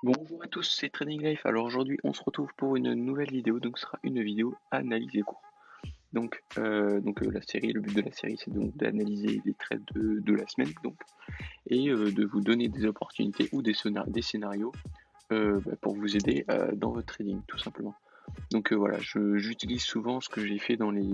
Bonjour à tous, c'est Trading Life. Alors aujourd'hui, on se retrouve pour une nouvelle vidéo. Donc, ce sera une vidéo analyse et cours. La série, le but de la série, c'est donc d'analyser les trades de la semaine, et de vous donner des opportunités ou des scénarios pour vous aider dans votre trading, tout simplement. Voilà, j'utilise souvent ce que j'ai fait dans les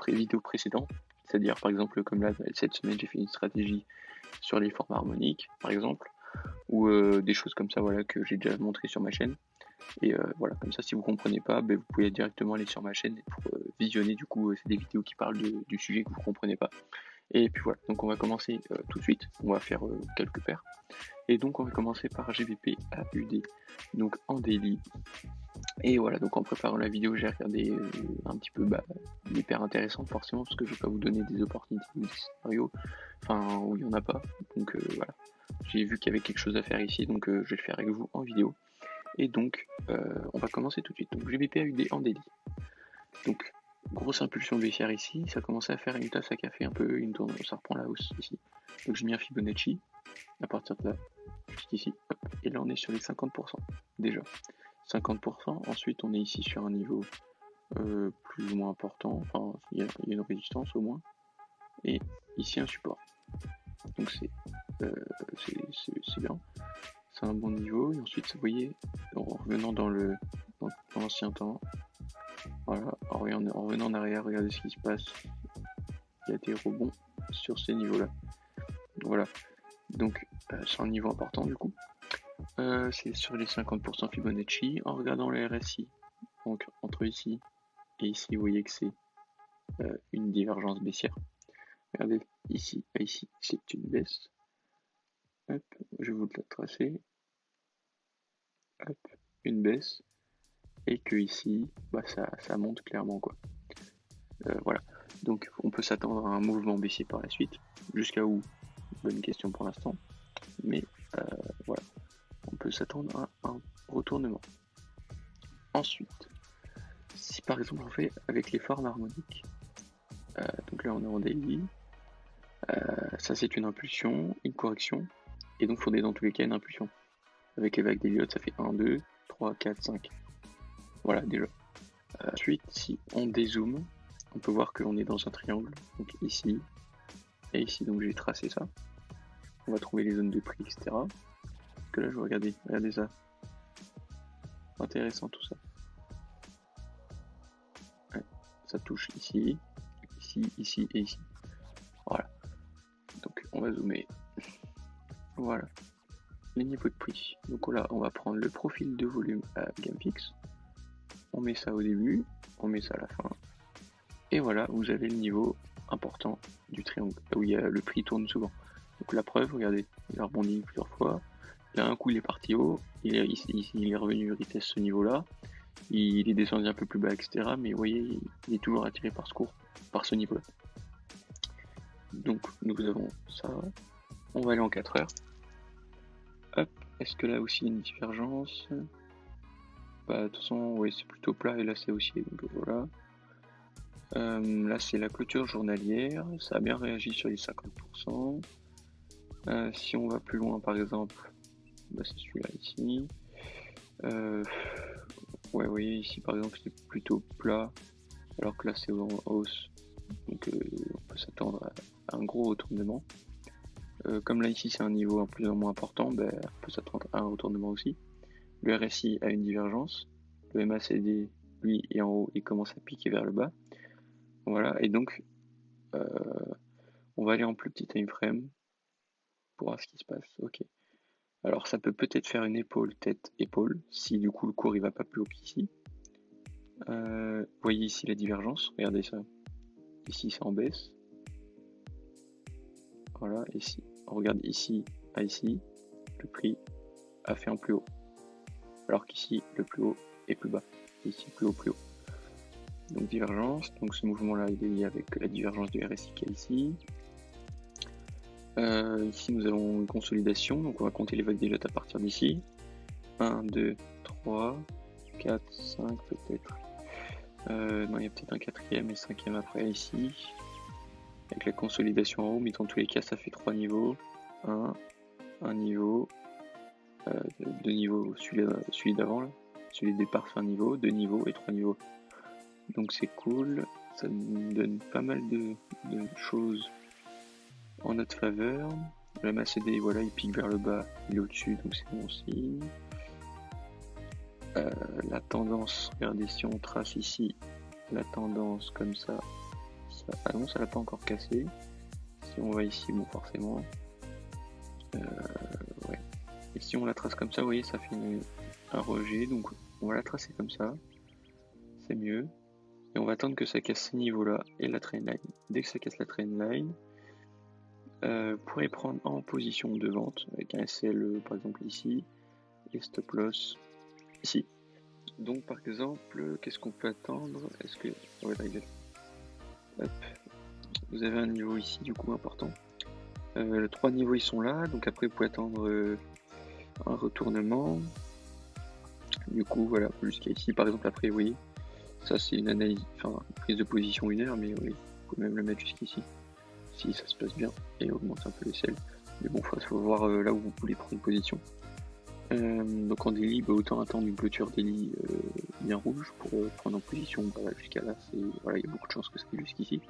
vidéos précédentes. C'est-à-dire, par exemple, comme là, cette semaine, j'ai fait une stratégie sur les formes harmoniques, par exemple, ou des choses comme ça, voilà, que j'ai déjà montré sur ma chaîne. Et voilà, comme ça, si vous comprenez pas, vous pouvez directement aller sur ma chaîne pour visionner. Du coup, c'est des vidéos qui parlent du sujet que vous comprenez pas. Et puis voilà, donc on va commencer tout de suite. On va faire quelques paires. Et donc on va commencer par GBP AUD, donc en daily. Et voilà, donc en préparant la vidéo, j'ai regardé un petit peu des paires intéressantes forcément, parce que je vais pas vous donner des opportunités ou des scénarios, enfin où il y en a pas. Donc voilà, j'ai vu qu'il y avait quelque chose à faire ici, donc je vais le faire avec vous en vidéo. Et donc, on va commencer tout de suite. Donc, GBP AUD en daily. Donc, grosse impulsion baissière ici. Ça commençait à faire une tasse à café un peu, une tourne, ça reprend la hausse ici. Donc, j'ai mis un Fibonacci à partir de là, jusqu'ici. Hop. Et là, on est sur les 50% déjà. 50%. Ensuite, on est ici sur un niveau plus ou moins important. Enfin, il y a une résistance au moins. Et ici, un support. Donc, c'est bien. C'est un bon niveau. Et ensuite, vous voyez, en revenant dans l'ancien temps, voilà, en revenant en arrière, regardez ce qui se passe. Il y a des rebonds sur ces niveaux-là. Voilà. Donc, c'est un niveau important du coup. C'est sur les 50% Fibonacci. En regardant le RSI, donc entre ici et ici, vous voyez que c'est une divergence baissière. Regardez, ici et ici, c'est une baisse. Hop, je vais vous la tracer. Hop, une baisse. Et que ici, ça monte clairement quoi. Voilà. Donc on peut s'attendre à un mouvement baissier par la suite. Jusqu'à où? Bonne question pour l'instant. Mais voilà, on peut s'attendre à un retournement. Ensuite, si par exemple on fait avec les formes harmoniques, donc là on est en daily, ça c'est une impulsion, une correction, et donc il faudrait dans tous les cas une impulsion. Avec les vagues d'Elliott, ça fait 1, 2, 3, 4, 5. Voilà déjà. Ensuite, si on dézoome, on peut voir qu'on est dans un triangle, donc ici et ici, donc j'ai tracé ça. On va trouver les zones de prix, etc. Parce que là, je vais regardez ça. Intéressant tout ça. Ouais, ça touche ici, ici, ici et ici. Voilà. Donc on va zoomer. Voilà. Les niveaux de prix. Donc là, on va prendre le profil de volume à gamme fixe. On met ça au début, on met ça à la fin. Et voilà, vous avez le niveau important du triangle, où le prix tourne souvent. Donc la preuve, regardez, il a rebondi plusieurs fois. Là, un coup, il est parti haut, il est revenu retest ce niveau-là. Il est descendu un peu plus bas, etc. Mais vous voyez, il est toujours attiré par ce cours, par ce niveau-là. Donc nous avons ça. On va aller en 4 heures. Hop, est-ce que là aussi il y a une divergence? Bah, de toute façon, oui, c'est plutôt plat et là c'est haussier, donc voilà. Là c'est la clôture journalière, ça a bien réagi sur les 50%. Si on va plus loin par exemple, bah, c'est celui-là ici. Ouais, vous voyez ici par exemple c'est plutôt plat, alors que là c'est en hausse. Donc on peut s'attendre à un gros retournement. Comme là ici c'est un niveau plus ou moins important, on peut s'attendre à un retournement aussi. Le RSI a une divergence. Le MACD, lui, est en haut et commence à piquer vers le bas. Voilà, et donc on va aller en plus petit time frame pour voir ce qui se passe. Ok. Alors ça peut-être faire une épaule, tête, épaule, si du coup le cours il va pas plus haut qu'ici. Vous voyez ici la divergence, regardez ça. Ici c'est en baisse. Voilà, ici. On regarde ici à ici, le prix a fait un plus haut. Alors qu'ici le plus haut est plus bas. Ici plus haut, plus haut. Donc divergence, donc ce mouvement là il est lié avec la divergence du RSI qui est ici. Ici nous avons une consolidation, donc on va compter les vagues d'Elliott à partir d'ici. 1, 2, 3, 4, 5 peut-être. Non, il y a peut-être un quatrième et cinquième après ici. Avec la consolidation en haut, mais dans tous les cas ça fait 3 niveaux. Un niveau, 2 niveaux, celui d'avant là, celui des départ c'est un niveau, 2 niveaux et 3 niveaux. Donc c'est cool, ça nous donne pas mal de choses en notre faveur. Le MACD, voilà, il pique vers le bas, il est au-dessus, donc c'est bon signe. La tendance, regardez si on trace ici la tendance comme ça, ah non, ça l'a pas encore cassé. Si on va ici, bon forcément. Ouais. Et si on la trace comme ça, vous voyez, ça fait un rejet, donc on va la tracer comme ça, c'est mieux. Et on va attendre que ça casse ces niveaux-là et la trendline. Dès que ça casse la trendline, vous pourrez prendre en position de vente avec un SL par exemple ici et stop loss ici. Donc par exemple, qu'est-ce qu'on peut attendre? Est-ce que ouais, hop. Vous avez un niveau ici du coup important. Les 3 niveaux ils sont là, donc après vous pouvez attendre un retournement. Du coup voilà, jusqu'à ici par exemple après vous voyez, ça c'est une analyse, enfin une prise de position 1 heure, mais oui, vous pouvez même le mettre jusqu'ici. Si ça se passe bien et augmente un peu les selles. Mais bon, il faut voir là où vous voulez prendre une position. Donc en daily, bah, autant attendre une clôture daily bien rouge pour prendre en position. Voilà, jusqu'à là, voilà, il y a beaucoup de chances que ça aille jusqu'ici.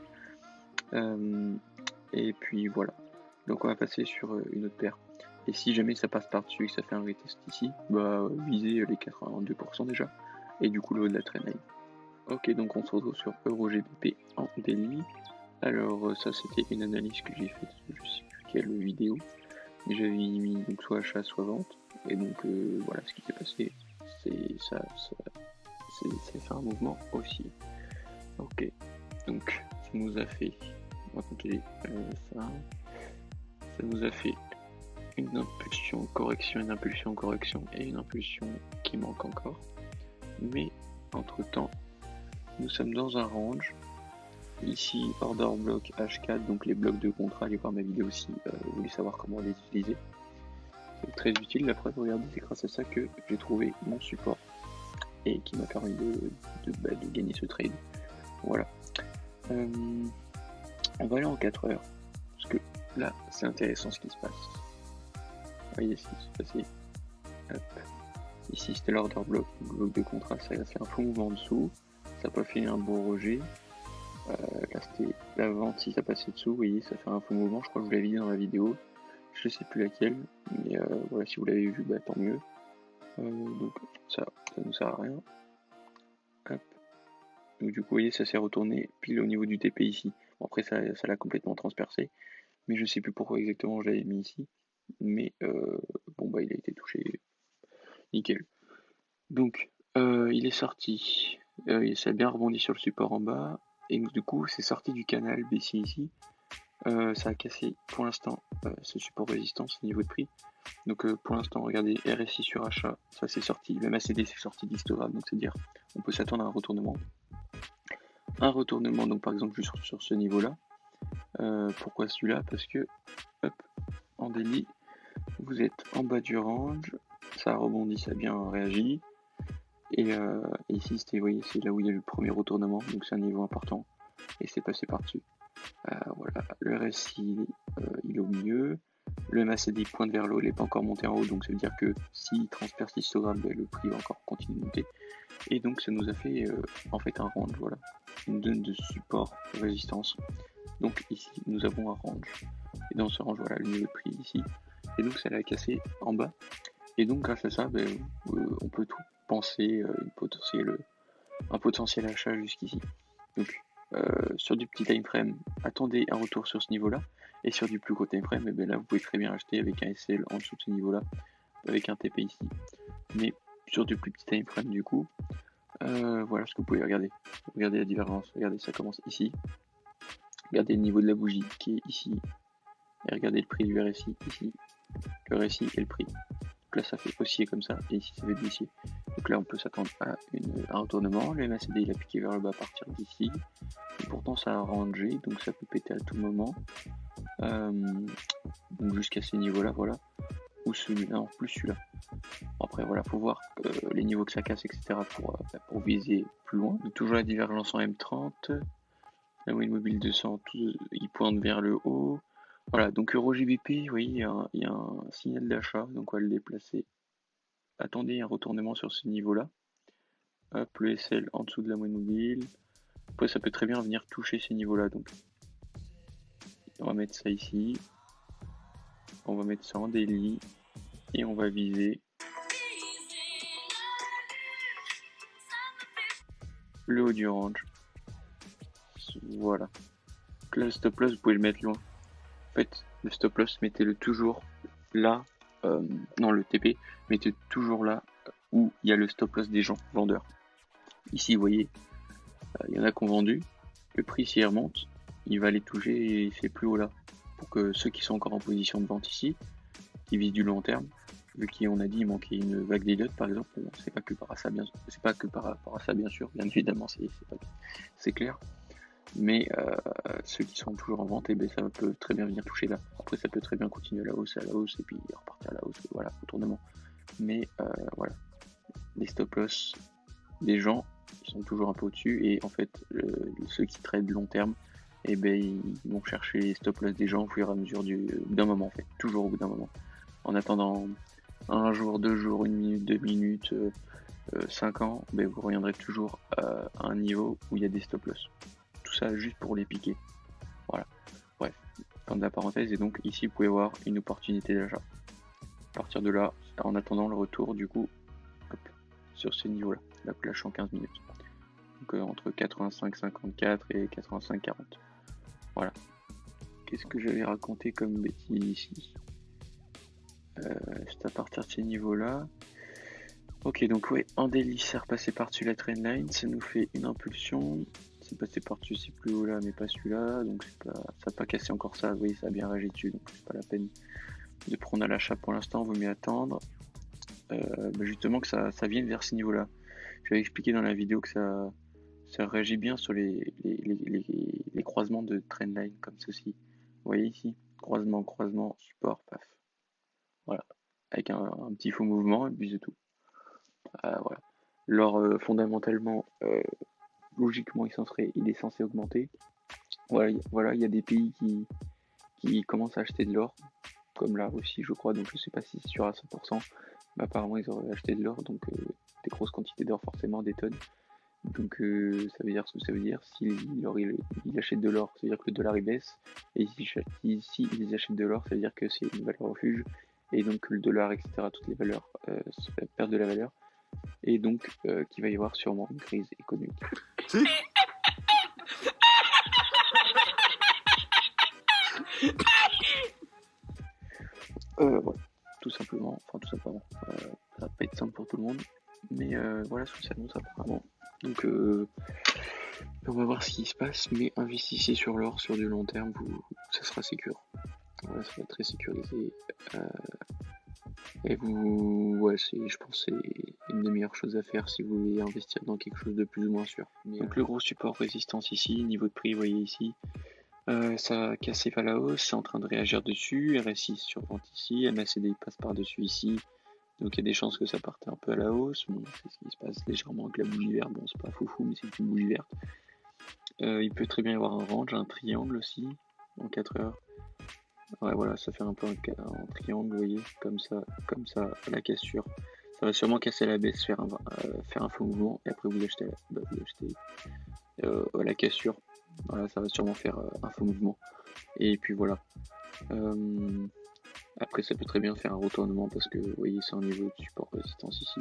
Et puis voilà. Donc on va passer sur une autre paire. Et si jamais ça passe par-dessus et que ça fait un retest ici, bah visez les 82% déjà. Et du coup le haut de la trendline. Ok, donc on se retrouve sur EuroGBP en daily. Alors ça c'était une analyse que j'ai faite, je sais plus quelle vidéo, mais j'avais mis donc soit achat soit vente, et donc voilà ce qui s'est passé, c'est ça fait un mouvement haussier. Ok, donc ça nous a fait, on va compter ça nous a fait une impulsion correction, une impulsion correction et une impulsion qui manque encore, mais entre temps nous sommes dans un range. Ici, order block H4, donc les blocs de contrat, allez voir ma vidéo si vous voulez savoir comment les utiliser. C'est très utile, la preuve, regardez, c'est grâce à ça que j'ai trouvé mon support et qui m'a permis de gagner ce trade. Voilà. On va aller en 4 heures, parce que là, c'est intéressant ce qui se passe. Vous voyez ce qui se passe. Hop. Ici, c'était l'order block de contrat, ça a fait un faux mouvement en dessous, ça n'a pas fait un beau rejet. Là c'était la vente, si ça passait dessous, vous voyez, ça fait un faux mouvement, je crois que je vous l'avais dit dans la vidéo, je sais plus laquelle, mais voilà, si vous l'avez vu, bah tant mieux. Donc ça nous sert à rien. Hop. Donc du coup, vous voyez, ça s'est retourné pile au niveau du TP ici. Bon, après ça l'a complètement transpercé, mais je sais plus pourquoi exactement je l'avais mis ici, mais bon bah il a été touché, nickel. Donc il est sorti, ça a bien rebondi sur le support en bas, et du coup c'est sorti du canal baissier ici. Ça a cassé pour l'instant ce support résistance au niveau de prix. Donc pour l'instant, regardez, RSI sur achat, ça c'est sorti. Le MACD c'est sorti d'histogramme, donc c'est-à-dire on peut s'attendre à un retournement. Un retournement, donc par exemple juste sur ce niveau-là. Pourquoi celui-là? Parce que, hop, en daily, vous êtes en bas du range, ça a rebondi, ça a bien réagi. Et ici, c'était, vous voyez, c'est là où il y a eu le premier retournement, donc c'est un niveau important. Et c'est passé par-dessus. Voilà, le RSI il est au milieu, le MACD pointe vers le haut, il n'est pas encore monté en haut, donc ça veut dire que s'il transperce l'histogramme, le prix va encore continuer de monter. Et donc ça nous a fait en fait un range, voilà, une zone de support, de résistance. Donc ici nous avons un range, et dans ce range, voilà, le niveau de prix ici, et donc ça l'a cassé en bas. Et donc grâce à ça, on peut tout penser un potentiel achat jusqu'ici. Donc sur du petit time frame, attendez un retour sur ce niveau-là, et sur du plus gros time frame, là vous pouvez très bien acheter avec un SL en dessous de ce niveau-là, avec un TP ici. Mais sur du plus petit time frame du coup, voilà ce que vous pouvez regarder. Regardez la divergence, regardez ça commence ici. Regardez le niveau de la bougie qui est ici, et regardez le prix du RSI ici, le RSI et le prix. Donc là ça fait osciller comme ça, et ici ça fait baissier. Donc là on peut s'attendre à un retournement, le MACD il a piqué vers le bas à partir d'ici, et pourtant ça a rangé, donc ça peut péter à tout moment, donc jusqu'à ces niveaux là, voilà, ou celui-là, en plus celui-là. Après voilà, faut voir les niveaux que ça casse, etc. pour viser plus loin. Donc, toujours la divergence en M30, la moyenne mobile 200, il pointe vers le haut. Voilà, donc EuroGBP, vous voyez, il y a un signal d'achat, donc on va le déplacer attendez un retournement sur ce niveau-là. Hop, le SL en dessous de la moyenne mobile. Après, ça peut très bien venir toucher ces niveaux-là. Donc, on va mettre ça ici. On va mettre ça en daily. Et on va viser le haut du range. Voilà. Donc là, le stop loss, vous pouvez le mettre loin. En fait, le stop loss, mettez-le toujours là. Non, le TP, mettez toujours là où il y a le stop loss des gens, vendeurs. Ici, vous voyez, il y en a qui ont vendu. Le prix, s'il remonte, il va les toucher ces plus haut là. Pour que ceux qui sont encore en position de vente ici, qui visent du long terme, vu qu'on a dit il manquait une vague d'élite par exemple, bon, c'est pas que par ça bien, c'est pas que par rapport à ça bien sûr, bien évidemment c'est clair, mais ceux qui sont toujours en vente, et ben ça peut très bien venir toucher là. Après ça peut très bien continuer à la hausse et puis repartir à la hausse, voilà, retournement. Mais voilà, les stop loss des gens ils sont toujours un peu au-dessus et en fait ceux qui traitent long terme, et ben ils vont chercher les stop loss des gens au fur et à mesure d'un moment en fait, toujours au bout d'un moment. En attendant un jour, 2 jours, 1 minute, 2 minutes, 5 ans, ben vous reviendrez toujours à un niveau où il y a des stop loss. Tout ça juste pour les piquer. Voilà. Bref, fin de la parenthèse. Et donc ici vous pouvez voir une opportunité d'achat. À partir de là, en attendant le retour du coup, hop, sur ce niveau-là. Là, je suis en 15 minutes. Donc entre 85,54 et 85,40. Voilà. Qu'est-ce que j'avais raconté comme bêtise ici? C'est à partir de ces niveaux-là. Ok, donc ouais, en daily, c'est repassé par-dessus la trendline, ça nous fait une impulsion. C'est passé par-dessus ces plus haut là, mais pas celui-là, donc ça n'a pas cassé encore ça. Vous voyez, ça a bien réagi dessus, donc c'est pas la peine de prendre à l'achat pour l'instant, vaut mieux attendre. Justement que ça vienne vers ces niveaux-là. Je vais expliquer dans la vidéo que ça réagit bien sur les croisements de trendline comme ceci. Vous voyez ici, croisement, croisement, support, paf. Voilà, avec un petit faux mouvement et puis c'est tout. Voilà. L'or fondamentalement, logiquement, il est censé augmenter. Voilà, il y a des pays qui commencent à acheter de l'or, comme là aussi, je crois. Donc je sais pas si c'est sûr à 100%, mais apparemment ils auraient acheté de l'or, donc des grosses quantités d'or forcément, des tonnes. Donc ça veut dire ce que ça veut dire. Si il achète de l'or, ça veut dire que le dollar il baisse. Et si ils achètent de l'or, ça veut dire que c'est une valeur refuge. Et donc le dollar, etc., toutes les valeurs perdent de la valeur. Et donc qu'il va y avoir sûrement une crise économique. Si. Voilà, tout simplement, ça va pas être simple pour tout le monde, mais voilà ce que ça annonce apparemment. Donc on va voir ce qui se passe, mais investissez sur l'or sur du long terme, ça sera sécure. Voilà, ça va être très sécurisé. Et je pense que c'est une des meilleures choses à faire si vous voulez investir dans quelque chose de plus ou moins sûr. Donc le gros support résistance ici, niveau de prix, vous voyez ici. Ça a cassé à la hausse, c'est en train de réagir dessus. RSI sur vente ici, MACD passe par-dessus ici. Donc il y a des chances que ça parte un peu à la hausse. Bon, c'est ce qui se passe légèrement avec la bougie verte. Bon, c'est pas foufou, mais c'est une bougie verte. Il peut très bien y avoir un range, un triangle aussi, en 4 heures. Ouais, voilà, ça fait un peu un triangle, vous voyez, comme ça, la cassure. Ça va sûrement casser à la baisse, faire un faux mouvement, et après vous achetez la cassure. Voilà, ça va sûrement faire un faux mouvement. Et puis voilà. Après, ça peut très bien faire un retournement parce que vous voyez, c'est un niveau de support résistance ici.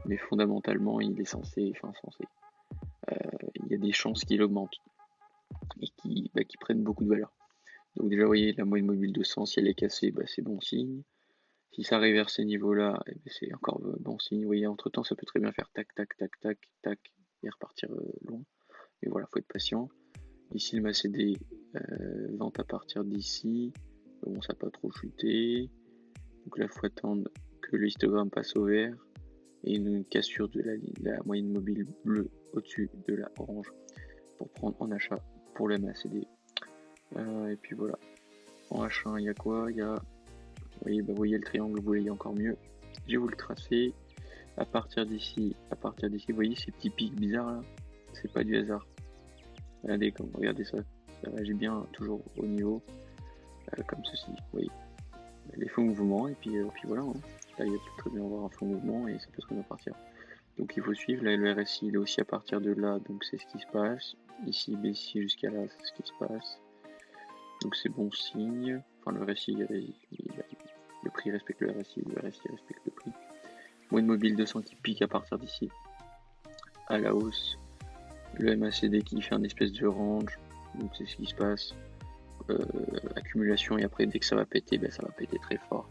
Mais fondamentalement, il est censé. Il y a des chances qu'il augmente et qui prennent beaucoup de valeur. Donc déjà, vous voyez, la moyenne mobile 200, si elle est cassée, c'est bon signe. Si ça arrive vers ces niveaux-là, c'est encore bon signe. Vous voyez, entre temps, ça peut très bien faire tac, tac, tac, tac, tac, et repartir loin. Mais voilà, faut être patient. Ici, le MACD, vente à partir d'ici. Bon, ça n'a pas trop chuté. Donc là, il faut attendre que l'histogramme passe au vert et une cassure de la moyenne mobile bleue au-dessus de la orange pour prendre en achat pour le MACD. Et puis voilà. En H1, il y a quoi? Il y a, vous voyez le triangle, vous voyez encore mieux. Je vais vous le tracer. À partir d'ici, vous voyez ces petits pics bizarres là, c'est pas du hasard. Regardez ça réagit bien toujours au niveau comme ceci, vous voyez. les faux mouvements, et puis voilà, hein. Là il peut très bien avoir un faux mouvement et ça peut très bien partir. Donc il faut suivre, là le RSI il est aussi à partir de là, donc c'est ce qui se passe. Ici baissier jusqu'à là, c'est ce qui se passe. Donc c'est bon signe. Enfin le RSI, le prix respecte le RSI respecte le prix. Moyenne mobile 200 qui pique à partir d'ici. À la hausse. Le MACD qui fait un espèce de range, donc c'est ce qui se passe. Accumulation, et après dès que ça va péter, ben, ça va péter très fort.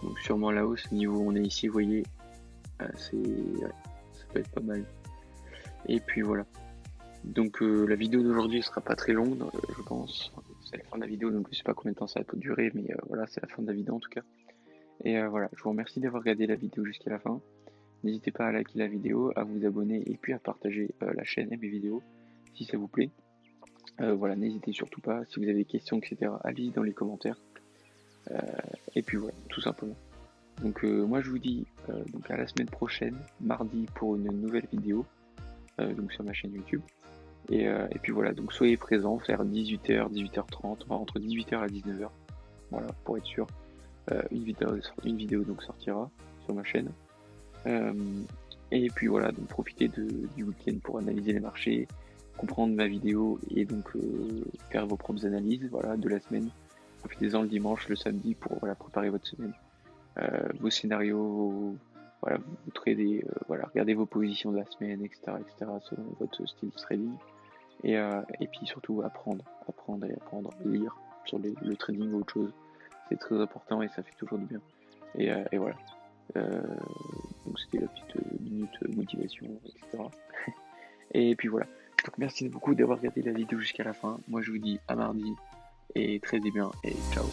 Donc sûrement la hausse, niveau où on est ici, vous voyez, ouais, ça peut être pas mal. Et puis voilà. Donc la vidéo d'aujourd'hui sera pas très longue, je pense. C'est la fin de la vidéo, donc je sais pas combien de temps ça va durer, mais voilà, c'est la fin de la vidéo en tout cas. Et voilà, je vous remercie d'avoir regardé la vidéo jusqu'à la fin. N'hésitez pas à liker la vidéo, à vous abonner et puis à partager la chaîne et mes vidéos si ça vous plaît. Voilà, n'hésitez surtout pas, si vous avez des questions, etc., allez-y dans les commentaires. Et puis voilà, tout simplement. Donc moi je vous dis donc à la semaine prochaine, mardi, pour une nouvelle vidéo, donc sur ma chaîne YouTube. Et puis voilà, donc soyez présents, vers 18h, 18h30, entre 18h et 19h, voilà, pour être sûr. Une vidéo donc sortira sur ma chaîne. Et puis voilà, donc profitez du week-end pour analyser les marchés, comprendre ma vidéo et donc faire vos propres analyses, voilà, de la semaine. Profitez-en le dimanche, le samedi pour voilà, préparer votre semaine, vos scénarios, voilà, vous tradez, voilà, regardez vos positions de la semaine, etc., selon votre style de trading. Et puis surtout apprendre, lire sur le trading ou autre chose. C'est très important et ça fait toujours du bien. Et voilà. Donc c'était la petite minute motivation, etc. Et puis voilà. Donc merci beaucoup d'avoir regardé la vidéo jusqu'à la fin. Moi je vous dis à mardi et très bien et ciao.